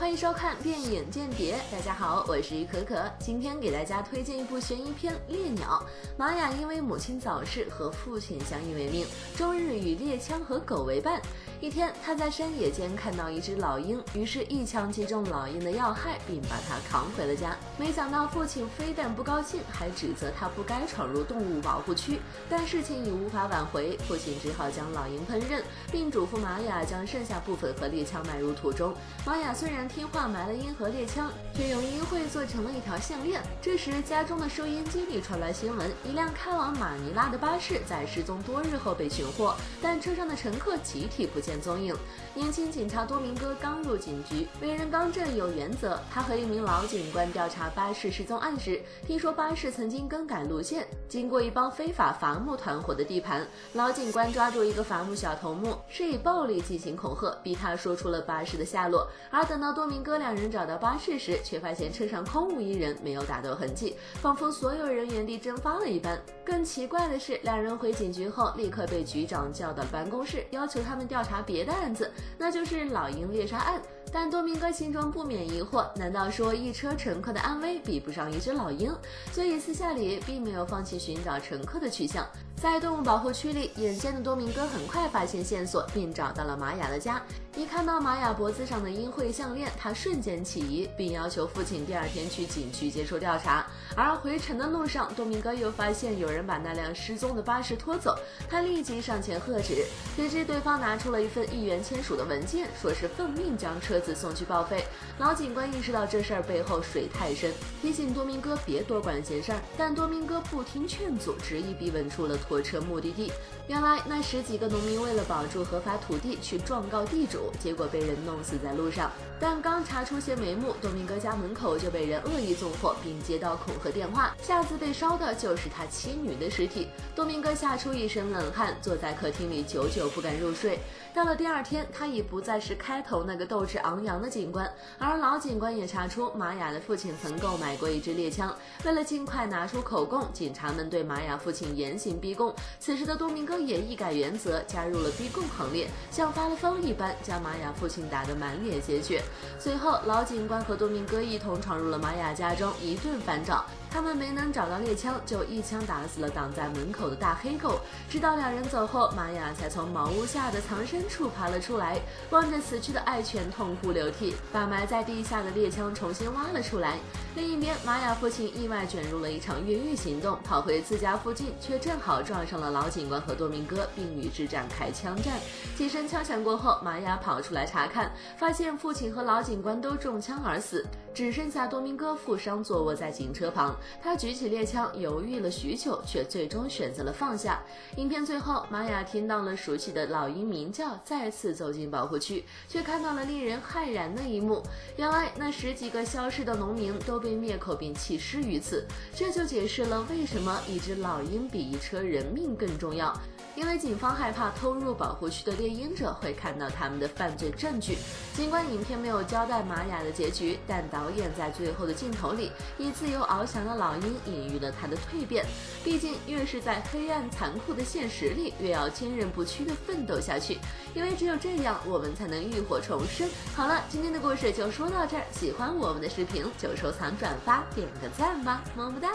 欢迎收看电影间谍，大家好，我是可可。今天给大家推荐一部悬疑片《猎鸟》。玛雅因为母亲早逝和父亲相依为命，终日与猎枪和狗为伴。一天，他在山野间看到一只老鹰，于是一枪击中老鹰的要害，并把它扛回了家。没想到父亲非但不高兴，还指责他不该闯入动物保护区。但事情已无法挽回，父亲只好将老鹰烹饪，并嘱咐玛雅将剩下部分和猎枪埋入土中。玛雅虽然听话埋了鹰和猎枪，却用鹰喙做成了一条项链。这时，家中的收音机里传来新闻，一辆开往马尼拉的巴士在失踪多日后被寻获，但车上的乘客集体不见踪影。年轻警察多明戈刚入警局，为人刚正有原则。他和一名老警官调查巴士失踪案时，听说巴士曾经更改路线，经过一帮非法伐木团伙的地盘。老警官抓住一个伐木小头目，施以暴力进行恐吓，逼他说出了巴士的下落。而等到多明戈两人找到巴士时，却发现车上空无一人，没有打斗痕迹，仿佛所有人原地蒸发了一般。更奇怪的是，两人回警局后立刻被局长叫到办公室，要求他们调查别的案子，那就是老鹰猎杀案。但多明戈心中不免疑惑，难道说一车乘客的安危比不上一只老鹰？所以私下里并没有放弃寻找乘客的去向。在动物保护区里，眼尖的多明戈很快发现线索，并找到了玛雅的家。一看到玛雅脖子上的鹰喙项链，他瞬间起疑，并要求父亲第二天去警局接受调查。而回程的路上，多明戈又发现有人把那辆失踪的巴士拖走，他立即上前喝止，谁知对方拿出了一份议员签署的文件，说是奉命将车子送去报废。老警官意识到这事儿背后水太深，提醒多明戈别多管闲事儿，但多明戈不听劝阻，执意逼问出了拖车目的地。原来那10几个农民为了保住合法土地去状告地主，结果被人弄死在路上。但刚查出些眉目，多明戈家门口就被人恶意纵火，并接到恐吓电话，下次被烧的就是他妻女的尸体。多明戈吓出一身冷汗，坐在客厅里久久不敢入睡。到了第二天，他已不再是开头那个斗志昂扬的警官，而老警官也查出玛雅的父亲曾购买过一支猎枪。为了尽快拿出口供，警察们对玛雅父亲严刑逼供。此时的多明戈也一改原则，加入了逼供行列，像发了疯一般将玛雅父亲打得满脸鲜血。随后，老警官和多明戈一同闯入了玛雅家中，一顿翻找。他们没能找到猎枪，就一枪打死了挡在门口的大黑狗。直到两人走后，玛雅才从茅屋下的藏身处爬了出来，望着死去的爱犬痛哭流涕，把埋在地下的猎枪重新挖了出来。另一边，玛雅父亲意外卷入了一场越狱行动，跑回自家附近，却正好撞上了老警官和多明戈，并与之展开枪战。几声枪响过后，玛雅跑出来查看，发现父亲和老警官都中枪而死，只剩下多明戈负伤坐卧在警车旁。他举起猎枪，犹豫了许久，却最终选择了放下。影片最后，玛雅听到了熟悉的老鹰鸣叫，再次走进保护区，却看到了令人骇然的一幕。原来那10几个消失的农民都被灭口并弃尸于此，这就解释了为什么一只老鹰比一车人命更重要。因为警方害怕偷入保护区的猎鹰者会看到他们的犯罪证据。尽管影片没有交代玛雅的结局，但导演在最后的镜头里以自由翱翔的老鹰隐喻了他的蜕变。毕竟越是在黑暗残酷的现实里，越要坚韧不屈地奋斗下去，因为只有这样我们才能浴火重生。好了，今天的故事就说到这儿，喜欢我们的视频就收藏转发点个赞吧，么么哒。